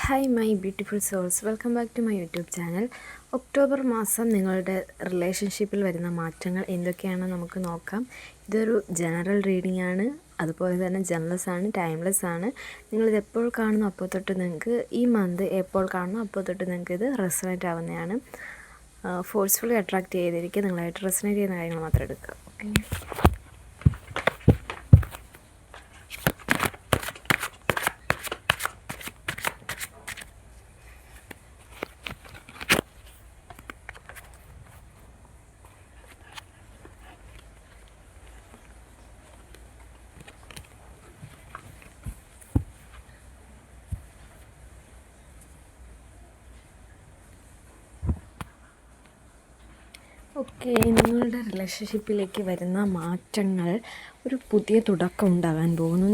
Hi my beautiful souls, welcome back to my YouTube channel. October മാസം നിങ്ങളുടെ റിലേഷൻഷിപ്പിൽ വരുന്ന മാറ്റങ്ങൾ എന്തൊക്കെയാണെന്ന് നമുക്ക് നോക്കാം. ഇതൊരു ജനറൽ റീഡിംഗ് ആണ്, അതുപോലെ തന്നെ ജനറൽസ് ആണ്, ടൈംലെസ് ആണ്. നിങ്ങളിത് എപ്പോൾ കാണുന്നു അപ്പോൾ തൊട്ട് നിങ്ങൾക്ക് ഈ മന്ത് എപ്പോൾ കാണുന്നു അപ്പോൾ തൊട്ട് നിങ്ങൾക്ക് ഇത് റെസണേറ്റ് ആവുന്നതാണ്. ഫോഴ്സ്ഫുള്ളി അട്രാക്റ്റ് ചെയ്തിരിക്കുക, നിങ്ങളായിട്ട് റെസണേറ്റ് ചെയ്യുന്ന കാര്യങ്ങൾ മാത്രം എടുക്കുക. ഓക്കെ, നിങ്ങളുടെ റിലേഷൻഷിപ്പിലേക്ക് വരുന്ന മാറ്റങ്ങൾ ഒരു പുതിയ തുടക്കം ഉണ്ടാകാൻ പോകുന്നു.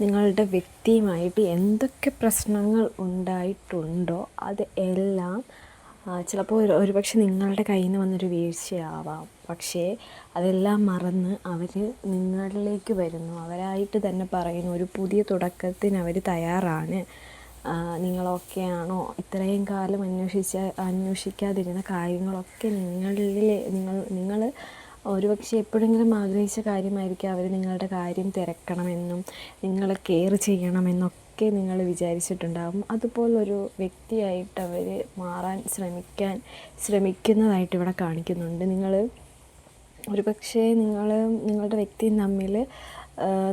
നിങ്ങളുടെ വ്യക്തിയുമായിട്ട് എന്തൊക്കെ പ്രശ്നങ്ങൾ ഉണ്ടായിട്ടുണ്ടോ അത് എല്ലാം ചിലപ്പോൾ ഒരുപക്ഷെ നിങ്ങളുടെ കയ്യിൽ നിന്ന് വന്നൊരു വീഴ്ചയാവാം. പക്ഷേ അതെല്ലാം മറന്ന് അവർ നിങ്ങളിലേക്ക് വരുന്നു. അവരായിട്ട് തന്നെ പറയുന്നു ഒരു പുതിയ തുടക്കത്തിന് അവർ തയ്യാറാണ്. നിങ്ങളൊക്കെയാണോ ഇത്രയും കാലം അന്വേഷിക്കാതിരുന്ന കാര്യങ്ങളൊക്കെ നിങ്ങൾ ഒരുപക്ഷെ എപ്പോഴെങ്കിലും ആഗ്രഹിച്ച കാര്യമായിരിക്കും. അവർ നിങ്ങളുടെ കാര്യം തിരക്കണമെന്നും നിങ്ങളെ കെയർ ചെയ്യണമെന്നൊക്കെ നിങ്ങൾ വിചാരിച്ചിട്ടുണ്ടാകും. അതുപോലൊരു വ്യക്തിയായിട്ട് അവർ മാറാൻ ശ്രമിക്കുന്നതായിട്ട് ഇവിടെ കാണിക്കുന്നുണ്ട്. ഒരുപക്ഷെ നിങ്ങളുടെ വ്യക്തിയും തമ്മിൽ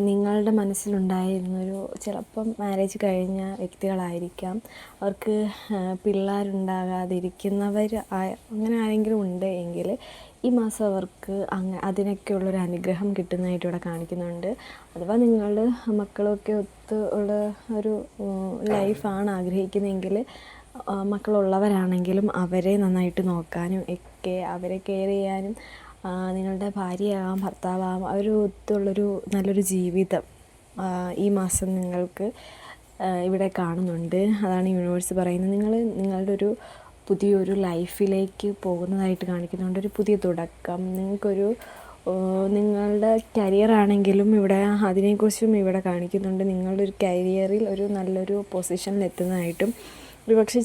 നിങ്ങളുടെ മനസ്സിലുണ്ടായിരുന്നൊരു ചിലപ്പം മാരേജ് കഴിഞ്ഞ വ്യക്തികളായിരിക്കാം. അവർക്ക് പിള്ളേരുണ്ടാകാതിരിക്കുന്നവർ അങ്ങനെ ആരെങ്കിലും ഉണ്ട് എങ്കിൽ ഈ മാസം അവർക്ക് അതിനൊക്കെയുള്ളൊരു അനുഗ്രഹം കിട്ടുന്നതായിട്ട് ഇവിടെ കാണിക്കുന്നുണ്ട്. അഥവാ നിങ്ങൾ മക്കളൊക്കെ ഒത്ത് ഉള്ള ഒരു ലൈഫാണ് ആഗ്രഹിക്കുന്നതെങ്കിൽ, മക്കളുള്ളവരാണെങ്കിലും അവരെ നന്നായിട്ട് നോക്കാനും ഒക്കെ അവരെ കെയർ ചെയ്യാനും നിങ്ങളുടെ ഭാര്യയാകാം ഭർത്താവാകാം അവരൊത്തുള്ളൊരു നല്ലൊരു ജീവിതം ഈ മാസം നിങ്ങൾക്ക് ഇവിടെ കാണുന്നുണ്ട്. അതാണ് യൂണിവേഴ്സ് പറയുന്നത്. നിങ്ങളുടെ ഒരു പുതിയൊരു ലൈഫിലേക്ക് പോകുന്നതായിട്ട് കാണിക്കുന്നുണ്ട്. ഒരു പുതിയ തുടക്കം, നിങ്ങളുടെ കരിയറാണെങ്കിലും ഇവിടെ അതിനെക്കുറിച്ചും ഇവിടെ കാണിക്കുന്നുണ്ട്. നിങ്ങളുടെ ഒരു കരിയറിൽ ഒരു നല്ലൊരു പൊസിഷനിൽ എത്തുന്നതായിട്ടും ഒരുപക്ഷെ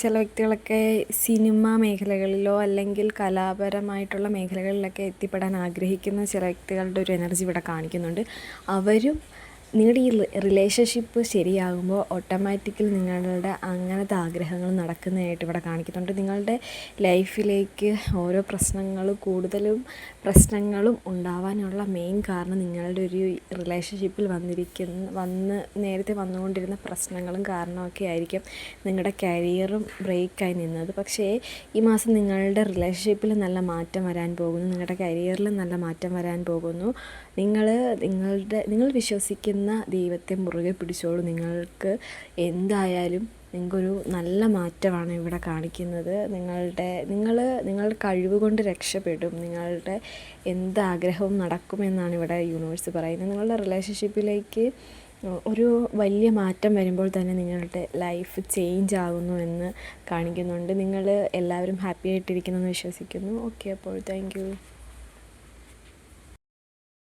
ചില വ്യക്തികളൊക്കെ സിനിമ മേഖലകളിലോ അല്ലെങ്കിൽ കലാപരമായിട്ടുള്ള മേഖലകളിലൊക്കെ എത്തിപ്പെടാൻ ആഗ്രഹിക്കുന്ന ചില വ്യക്തികളുടെ ഒരു എനർജി ഇവിടെ കാണിക്കുന്നുണ്ട്. നിങ്ങളുടെ ഈ റിലേഷൻഷിപ്പ് ശരിയാകുമ്പോൾ ഓട്ടോമാറ്റിക്കലി നിങ്ങളുടെ അങ്ങനത്തെ ആഗ്രഹങ്ങൾ നടക്കുന്നതായിട്ട് ഇവിടെ കാണിക്കുന്നുണ്ട്. നിങ്ങളുടെ ലൈഫിലേക്ക് ഓരോ കൂടുതലും പ്രശ്നങ്ങളും ഉണ്ടാവാനുള്ള മെയിൻ കാരണം നിങ്ങളുടെ ഒരു റിലേഷൻഷിപ്പിൽ നേരത്തെ വന്നുകൊണ്ടിരുന്ന പ്രശ്നങ്ങളും കാരണമൊക്കെ ആയിരിക്കും നിങ്ങളുടെ കരിയറും ബ്രേക്കായി നിന്നത്. പക്ഷേ ഈ മാസം നിങ്ങളുടെ റിലേഷൻഷിപ്പിൽ നല്ല മാറ്റം വരാൻ പോകുന്നു, നിങ്ങളുടെ കരിയറിൽ നല്ല മാറ്റം വരാൻ പോകുന്നു. നിങ്ങൾ വിശ്വസിക്കുന്ന ദൈവത്തെ മുറുകെ പിടിച്ചോളൂ. നിങ്ങൾക്ക് എന്തായാലും നിങ്ങൾക്കൊരു നല്ല മാറ്റമാണ് ഇവിടെ കാണിക്കുന്നത്. നിങ്ങളുടെ കഴിവ് കൊണ്ട് രക്ഷപ്പെടും. നിങ്ങളുടെ എന്താഗ്രഹവും നടക്കുമെന്നാണ് ഇവിടെ യൂണിവേഴ്സ് പറയുന്നത്. നിങ്ങളുടെ റിലേഷൻഷിപ്പിലേക്ക് ഒരു വലിയ മാറ്റം വരുമ്പോൾ തന്നെ നിങ്ങളുടെ ലൈഫ് ചേഞ്ച് ആകുന്നു എന്ന് കാണിക്കുന്നുണ്ട്. എല്ലാവരും ഹാപ്പി ആയിട്ടിരിക്കുന്നെന്ന് വിശ്വസിക്കുന്നു. ഓക്കെ, അപ്പോൾ താങ്ക് യു.